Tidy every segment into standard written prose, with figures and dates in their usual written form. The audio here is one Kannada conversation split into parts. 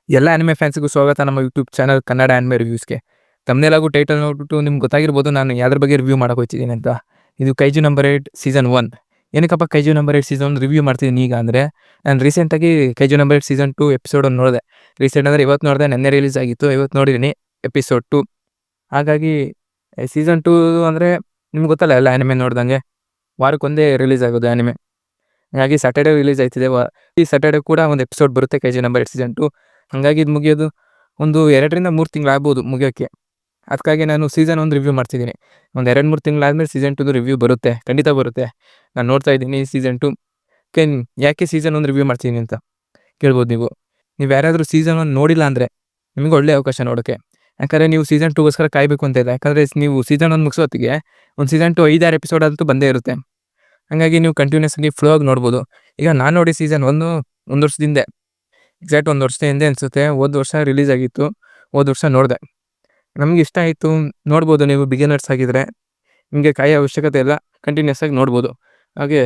ಎಲ್ಲ ಅನಿಮೆ ಫ್ಯಾನ್ಸ್‌ಗೂ ಸ್ವಾಗತ ನಮ್ಮ ಯೂಟ್ಯೂಬ್ ಚಾನಲ್ ಕನ್ನಡ ಅನಿಮೆ ರಿವ್ಯೂಸ್‌ಗೆ. ಥಂಬ್ನೇಲ್ ಹಾಗೂ ಟೈಟಲ್ ನೋಡ್ಬಿಟ್ಟು ನಿಮ್ಗೆ ಗೊತ್ತಾಗಿರ್ಬೋದು ನಾನು ಯಾವ್ದ್ರ ಬಗ್ಗೆ ರಿವ್ಯೂ ಮಾಡಕ್ಕೆ ಹೋಗ್ತಿದ್ದೀನಿ ಅಂತ. ಇದು ಕೈಜು ನಂಬರ್ 8 ಸೀಸನ್ 1. ಏನಕ್ಕಪ್ಪ ಕೈಜು ನಂಬರ್ 8 ಸೀಸನ್ 1 ರಿವ್ಯೂ ಮಾಡ್ತಿದ್ದೀನಿ ಈಗ ಅಂದರೆ, ನಾನು ರೀಸೆಂಟಾಗಿ ಕೈಜು ನಂಬರ್ 8 ಸೀಸನ್ 2 ಎಪಿಸೋಡ್ 1 ನೋಡಿದೆ. ರೀಸೆಂಟ್ ಅಂದರೆ ಇವತ್ತು ನೋಡಿದೆ, ನೆನ್ನೆ ರಿಲೀಸ್ ಆಗಿತ್ತು. ಇವತ್ತು ನೋಡಿದ್ದೀನಿ ಎಪಿಸೋಡ್ 2. ಹಾಗಾಗಿ ಸೀಸನ್ 2 ಅಂದರೆ ನಿಮ್ಗೆ ಗೊತ್ತಲ್ಲ ಎಲ್ಲ ಅನಿಮೆ ನೋಡ್ದಂಗೆ ವಾರಕ್ಕೊಂದೇ ರಿಲೀಸ್ ಆಗೋದು ಅನಿಮೆ. ಹಾಗಾಗಿ ಸ್ಯಾಟರ್‌ಡೇ ರಿಲೀಸ್ ಆಯ್ತಿದೆ. ಈ ಸ್ಯಾಟರ್‌ಡೇ ಕೂಡ ಒಂದು ಎಪಿಸೋಡ್ ಬರುತ್ತೆ ಕೈಜು ನಂಬರ್ 8 ಸೀಸನ್ 2. ಹಾಗಾಗಿ ಇದು ಮುಗಿಯೋದು ಒಂದು 2ರಿಂದ 3 ತಿಂಗಳಾಗ್ಬೋದು ಮುಗಿಯೋಕ್ಕೆ. ಅದಕ್ಕಾಗಿ ನಾನು ಸೀಸನ್ 1 ರಿವ್ಯೂ ಮಾಡ್ತಿದ್ದೀನಿ. ಒಂದು 2-3 ತಿಂಗಳಾದ್ಮೇಲೆ ಸೀಸನ್ 2ದು ರಿವ್ಯೂ ಬರುತ್ತೆ, ಖಂಡಿತ ಬರುತ್ತೆ. ನಾನು ನೋಡ್ತಾ ಇದ್ದೀನಿ ಸೀಸನ್ 2. ಯಾಕೆ ಸೀಸನ್ 1 ರಿವ್ಯೂ ಮಾಡ್ತೀನಿ ಅಂತ ಕೇಳ್ಬೋದು ನೀವು. ನೀವು ಯಾರಾದರೂ ಸೀಸನ್ 1 ನೋಡಿಲ್ಲ ಅಂದರೆ ನಿಮಗೆ ಒಳ್ಳೆ ಅವಕಾಶ ನೋಡೋಕ್ಕೆ. ಯಾಕಂದರೆ ನೀವು ಸೀಸನ್ 2ಗೋಸ್ಕರ ಕಾಯಬೇಕು ಅಂತ ಇದೆ. ಯಾಕಂದರೆ ನೀವು ಸೀಸನ್ 1 ಮುಗಿಸೋ ಹೊತ್ತಿಗೆ ಒಂದು ಸೀಸನ್ 2 5-6 ಎಪಿಸೋಡ್ ಅಂತೂ ಬಂದೇ ಇರುತ್ತೆ. ಹಾಗಾಗಿ ನೀವು ಕಂಟಿನ್ಯೂಸ್ ಆಗಿ ಫ್ಲೋ ಆಗಿ ನೋಡ್ಬೋದು. ಈಗ ನಾನು ನೋಡಿ ಸೀಸನ್ 1 ಒಂದು ವರ್ಷದ ಹಿಂದೆ, ಎಕ್ಸಾಕ್ಟ್ 1 ವರ್ಷದ ಹಿಂದೆ ಅನಿಸುತ್ತೆ. ಹೋದ ವರ್ಷ ರಿಲೀಸ್ ಆಗಿತ್ತು. ಹೋದ ವರ್ಷ ನೋಡಿದೆ. ನಮ್ಗೆ ಇಷ್ಟ ಆಯಿತು. ನೋಡ್ಬೋದು ನೀವು ಬಿಗಿನರ್ಸ್ ಆಗಿದ್ದರೆ ನಿಮಗೆ ಕಾಯೋ ಅವಶ್ಯಕತೆ ಇಲ್ಲ, ಕಂಟಿನ್ಯೂಸ್ ಆಗಿ ನೋಡ್ಬೋದು. ಹಾಗೆ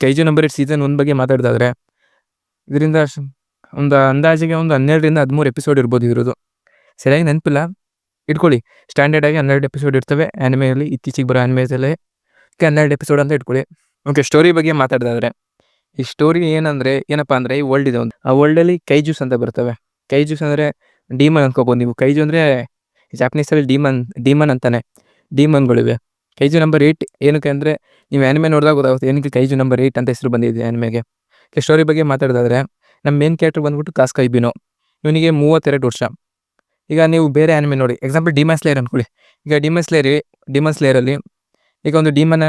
ಕೈಜು ನಂಬರ್ 8 ಸೀಸನ್ 1 ಬಗ್ಗೆ ಮಾತಾಡೋದಾದರೆ, ಇದರಿಂದ ಒಂದು ಅಂದಾಜಿಗೆ ಒಂದು 12ರಿಂದ 13 ಎಪಿಸೋಡ್ ಇರ್ಬೋದು ಇರೋದು. ಸರಿಯಾಗಿ ನೆನಪಿಲ್ಲ, ಇಟ್ಕೊಳ್ಳಿ. ಸ್ಟ್ಯಾಂಡರ್ಡಾಗಿ 12 ಎಪಿಸೋಡ್ ಇರ್ತವೆ ಆ್ಯನಿಮೆಯಲ್ಲಿ. ಇತ್ತೀಚೆಗೆ ಬರೋ ಆ್ಯನಿಮೆಸಲ್ಲೇ 12 ಎಪಿಸೋಡ್ ಅಂತ ಇಟ್ಕೊಳ್ಳಿ. ಓಕೆ, ಸ್ಟೋರಿ ಬಗ್ಗೆ ಮಾತಾಡೋದಾದರೆ, ಈ ಸ್ಟೋರಿ ಏನಪ್ಪ ಅಂದರೆ ಈ ವರ್ಲ್ಡ್ ಇದೆ ಒಂದು. ಆ ವರ್ಲ್ಡಲ್ಲಿ ಕೈಜೂಸ್ ಅಂತ ಬರ್ತವೆ. ಕೈಜೂಸ್ ಅಂದರೆ ಡೀಮನ್ ಅನ್ಕೋಬೋದು ನೀವು. ಕೈಜು ಅಂದರೆ ಜಾಪನೀಸಲ್ಲಿ ಡೀಮನ್ ಅಂತಾನೆ. ಡೀಮನ್ಗಳಿವೆ. ಕೈಜು ನಂಬರ್ 8 ಏನಕ್ಕೆ ಅಂದರೆ, ನೀವು ಆ್ಯನಿಮೆ ನೋಡಿದಾಗ ಗೊತ್ತಾಗುತ್ತೆ ಏನಕ್ಕೆ ಕೈಜು ನಂಬರ್ 8 ಅಂತ ಹೆಸರು ಬಂದಿದೆ ಆ್ಯನಿಮೆಗೆ. ಸ್ಟೋರಿ ಬಗ್ಗೆ ಮಾತಾಡೋದಾದರೆ, ನಮ್ಮ ಮೇನ್ ಕ್ಯಾರೆಕ್ಟರ್ ಬಂದ್ಬಿಟ್ಟು ಕಾಸ್ಕಾ ಇಬಿನೋ. ಇವನಿಗೆ 32 ವರ್ಷ. ಈಗ ನೀವು ಬೇರೆ ಆ್ಯನಿಮೆ ನೋಡಿ, ಎಕ್ಸಾಂಪಲ್ ಡಿಮನ್ ಸ್ಲೇಯರ್ ಅಂದ್ಕೊಳ್ಳಿ. ಈಗ ಡಿಮನ್ ಸ್ಲೇಯರಲ್ಲಿ ಈಗ ಒಂದು ಡೀಮನ್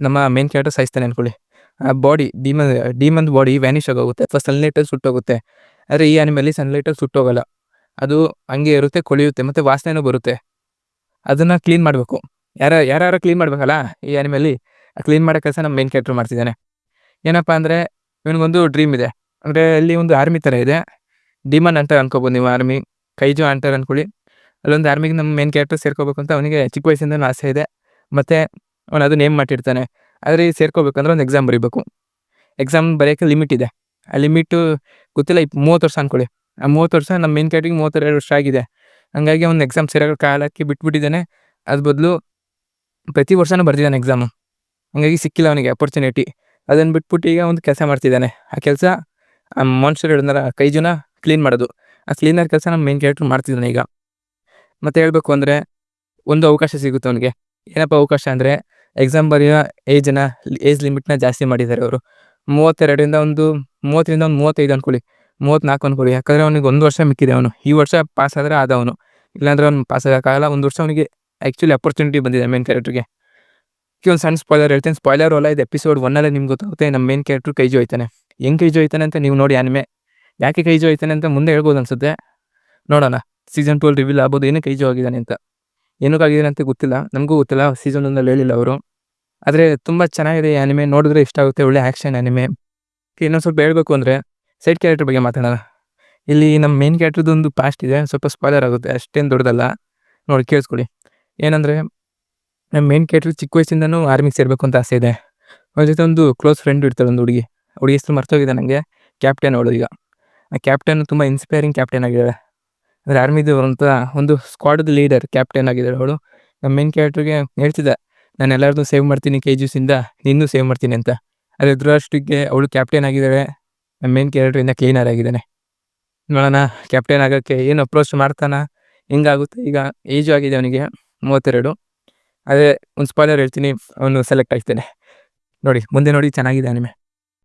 ನಮ್ಮ ಮೇನ್ ಕ್ಯಾರೆಕ್ಟರ್ ಸಾಯಿಸ್ತಾನೆ ಅಂದ್ಕೊಳ್ಳಿ. ಆ ಬಾಡಿ ಡೀಮನ್ ಬಾಡಿ ವ್ಯಾನಿಷ್ ಆಗೋಗುತ್ತೆ, ಫಸ್ಟ್ ಸನ್ಲೈಟಲ್ಲಿ ಸುಟ್ಟೋಗುತ್ತೆ. ಆದರೆ ಈ ಆ್ಯನಿಮೆಯಲ್ಲಿ ಸನ್ಲೈಟಲ್ಲಿ ಸುಟ್ಟೋಗಲ್ಲ, ಅದು ಹಂಗೆ ಇರುತ್ತೆ, ಕೊಳೆಯುತ್ತೆ ಮತ್ತು ವಾಸನೆನೂ ಬರುತ್ತೆ. ಅದನ್ನು ಕ್ಲೀನ್ ಮಾಡಬೇಕು. ಯಾರು ಕ್ಲೀನ್ ಮಾಡಬೇಕಲ್ಲ ಈ ಆ್ಯನಿಮೆಯಲ್ಲಿ. ಆ ಕ್ಲೀನ್ ಮಾಡೋ ಕೆಲಸ ನಮ್ಮ ಮೇನ್ ಕ್ಯಾರೆಕ್ಟರ್ ಮಾಡ್ತಿದ್ದಾನೆ. ಏನಪ್ಪ ಅಂದರೆ, ಇವನಿಗೊಂದು ಡ್ರೀಮ್ ಇದೆ. ಅಂದರೆ ಅಲ್ಲಿ ಒಂದು ಆರ್ಮಿ ಥರ ಇದೆ. ಡಿಮನ್ ಅಂತ ಅನ್ಕೋಬೋದು ನೀವು. ಆರ್ಮಿ ಕೈಜು ಅಂತಾರೆ ಅಂದ್ಕೊಳ್ಳಿ. ಅಲ್ಲೊಂದು ಆರ್ಮಿಗೆ ನಮ್ಮ ಮೇನ್ ಕ್ಯಾರೆಕ್ಟರ್ ಸೇರ್ಕೋಬೇಕು ಅಂತ ಅವನಿಗೆ ಚಿಕ್ಕ ವಯಸ್ಸಿಂದನೂ ಆಸೆ ಇದೆ. ಮತ್ತು ಅವನು ಅದು ನೇಮ್ ಮಾಡಿರ್ತಾನೆ. ಆದರೆ ಸೇರ್ಕೋಬೇಕಂದ್ರೆ ಒಂದು ಎಕ್ಸಾಮ್ ಬರೀಬೇಕು. ಎಕ್ಸಾಮ್ ಬರೆಯೋಕ್ಕೆ ಲಿಮಿಟ್ ಇದೆ. ಆ ಲಿಮಿಟು ಗೊತ್ತಿಲ್ಲ, 30 ವರ್ಷ ಅಂದ್ಕೊಳ್ಳಿ. ಆ 30 ವರ್ಷ ನಮ್ಮ ಮೇನ್ ಕ್ಯಾರೆಕ್ಟರ್ಗೆ 32 ವರ್ಷ ಆಗಿದೆ. ಹಂಗಾಗಿ ಅವ್ನು ಎಕ್ಸಾಮ್ ಸೇರೋ ಕಾಲಕ್ಕೆ ಬಿಟ್ಬಿಟ್ಟಿದ್ದಾನೆ. ಅದ್ರ ಬದಲು ಪ್ರತಿ ವರ್ಷವೂ ಬರ್ತಿದ್ದಾನೆ ಎಕ್ಸಾಮು. ಹಂಗಾಗಿ ಸಿಕ್ಕಿಲ್ಲ ಅವನಿಗೆ ಅಪರ್ಚುನಿಟಿ. ಅದನ್ನು ಬಿಟ್ಬಿಟ್ಟು ಈಗ ಒಂದು ಕೆಲಸ ಮಾಡ್ತಿದ್ದಾನೆ. ಆ ಕೆಲಸ ಆ ಮಾನ್ಸ್ಟರ್ ಹೇಳಿದ್ನಲ್ಲ ಕೈಜುನ ಕ್ಲೀನ್ ಮಾಡೋದು. ಆ ಕ್ಲೀನರ್ ಕೆಲಸ ನಮ್ಮ ಮೇನ್ ಕ್ಯಾರೆಕ್ಟರ್ ಮಾಡ್ತಿದ್ದಾನೆ ಈಗ. ಮತ್ತು ಹೇಳಬೇಕು ಅಂದರೆ ಒಂದು ಅವಕಾಶ ಸಿಗುತ್ತೆ ಅವನಿಗೆ. ಏನಪ್ಪ ಅವಕಾಶ ಅಂದರೆ, ಎಕ್ಸಾಮ್ ಬರೆಯೋ ಏಜ್ ಲಿಮಿಟ್ನ ಜಾಸ್ತಿ ಮಾಡಿದ್ದಾರೆ ಅವರು. 32ರಿಂದ ಒಂದು 35 ಅಂದ್ಕೊಳ್ಳಿ, 34 ಅಂದ್ಕೊಳ್ಳಿ. ಯಾಕಂದರೆ ಅವನಿಗೆ 1 ವರ್ಷ ಮಿಕ್ಕಿದೆ. ಅವನು ಈ ವರ್ಷ ಪಾಸ್ ಆದರೆ ಆದವನು, ಇಲ್ಲಾಂದರೆ ಅವ್ನು ಪಾಸ್ ಆಗೋಕ್ಕಾಗಲ್ಲ. 1 ವರ್ಷ ಅವನಿಗೆ ಆ್ಯಕ್ಚುಲಿ ಅಪರ್ಚುನಿಟಿ ಬಂದಿದೆ ಮೇನ್ ಕ್ಯಾರೆಕ್ಟರ್ಗೆ. ಒಂದು ಸಣ್ಣ ಸ್ಪಾಯ್ಲರ್ ಹೇಳ್ತೀನಿ. ಸ್ಪಾಯ್ಲರ್ ಅಲ್ಲ, ಇದು ಎಪಿಸೋಡ್ 1 ನಿಮ್ಗೆ ಗೊತ್ತಾಗುತ್ತೆ. ನಮ್ಮ ಮೇನ್ ಕ್ಯಾರೆಕ್ಟರ್ ಕೈಜು ಹೋಯ್ತಾನೆ. ಹೆಂಗೆ ಕೈಜು ಹೋಯ್ತಾನೆ ಅಂತ ನೀವು ನೋಡಿ ಆ್ಯನಿಮೆ. ಯಾಕೆ ಕೈಜು ಹೋಯ್ತಾನೆ ಅಂತ ಮುಂದೆ ಹೇಳ್ಬೋದು ಅನಿಸುತ್ತೆ, ನೋಡೋಣ. ಸೀಸನ್ 2 ರಿವೀಲ್ ಆಗ್ಬೋದು ಏನಕ್ಕೆ ಕೈಜು ಆಗಿದ್ದಾನೆ ಅಂತ. ಏನಕ್ಕಾಗಿದ್ದಾನೆ ಅಂತ ಗೊತ್ತಿಲ್ಲ, ನಮಗೂ ಗೊತ್ತಿಲ್ಲ. ಸೀಸನ್ 1 ಹೇಳಿಲ್ಲ ಅವರು. ಆದರೆ ತುಂಬ ಚೆನ್ನಾಗಿದೆ ಈ ಆ್ಯನಿಮೆ, ನೋಡಿದ್ರೆ ಇಷ್ಟ ಆಗುತ್ತೆ. ಒಳ್ಳೆ ಆ್ಯಕ್ಷನ್ ಆ್ಯನಿಮೆ. ಇನ್ನೊಂದು ಸ್ವಲ್ಪ ಹೇಳ್ಬೇಕು ಅಂದರೆ ಸೈಡ್ ಕ್ಯಾರೆಕ್ಟರ್ ಬಗ್ಗೆ ಮಾತಾಡೋಣ. ಇಲ್ಲಿ ನಮ್ಮ ಮೇನ್ ಕ್ಯಾರೆಕ್ಟರ್ದು ಒಂದು ಪಾಸ್ಟ್ ಇದೆ, ಸ್ವಲ್ಪ ಸ್ಪಾಯ್ಲರ್ ಆಗುತ್ತೆ, ಅಷ್ಟೇನು ದೊಡ್ಡದಲ್ಲ. ನೋಡಿ ಕೇಳಿಸ್ಕೊಳ್ಳಿ. ಏನಂದರೆ, ನಮ್ಮ ಮೇನ್ ಕ್ಯಾರೆಕ್ಟರ್ ಚಿಕ್ಕ ವಯಸ್ಸಿಂದನೂ ಆರ್ಮಿಗೆ ಸೇರಬೇಕು ಅಂತ ಆಸೆ ಇದೆ. ಅವ್ರ ಜೊತೆ ಒಂದು ಕ್ಲೋಸ್ ಫ್ರೆಂಡ್ ಇರ್ತಾಳೆ, ಒಂದು ಹುಡುಗಿ ಹೆಸರು ಮರ್ತೋಗಿದೆ ನನಗೆ. ಕ್ಯಾಪ್ಟನ್ ಅವಳು. ಈಗ ಆ ಕ್ಯಾಪ್ಟನ್ ತುಂಬ ಇನ್ಸ್ಪೈರಿಂಗ್ ಕ್ಯಾಪ್ಟನ್ ಆಗಿದ್ದಾಳೆ. ಅಂದರೆ ಆರ್ಮಿದು ಅಂತ ಒಂದು ಸ್ಕ್ವಾಡ್ದು ಲೀಡರ್ ಕ್ಯಾಪ್ಟನ್ ಆಗಿದ್ದಾಳೆ ಅವಳು. ನಮ್ಮ ಮೇನ್ ಕ್ಯಾರೆಕ್ಟರ್ಗೆ ಹೇಳ್ತಿದ್ದೆ, ನಾನು ಎಲ್ಲರನ್ನೂ ಸೇವ್ ಮಾಡ್ತೀನಿ ಕೈಜೂಸಿಂದ, ನಿನ್ನೂ ಸೇವ್ ಮಾಡ್ತೀನಿ ಅಂತ. ಆದರೆ ದುರದೃಷ್ಟಕ್ಕೆ ಅವಳು ಕ್ಯಾಪ್ಟನ್ ಆಗಿದ್ದಾಳೆ, ನಮ್ಮ ಮೇನ್ ಕ್ಯಾರೆಕ್ಟರಿಂದ ಕ್ಲೀನರ್ ಆಗಿದ್ದಾನೆ. ನೋಡೋಣ ಕ್ಯಾಪ್ಟನ್ ಆಗೋಕ್ಕೆ ಏನು ಅಪ್ರೋಚ್ ಮಾಡ್ತಾನೆ, ಹೆಂಗಾಗುತ್ತೆ. ಈಗ ಏಜು ಆಗಿದೆ ಅವನಿಗೆ 32. ಅದೇ ಒಂದು ಸ್ಪಾಯ್ಲರ್ ಹೇಳ್ತೀನಿ, ಅವನು ಸೆಲೆಕ್ಟ್ ಆಗ್ತಾನೆ. ನೋಡಿ ಮುಂದೆ ನೋಡಿ, ಚೆನ್ನಾಗಿದೆ ಅನಿಮೆ.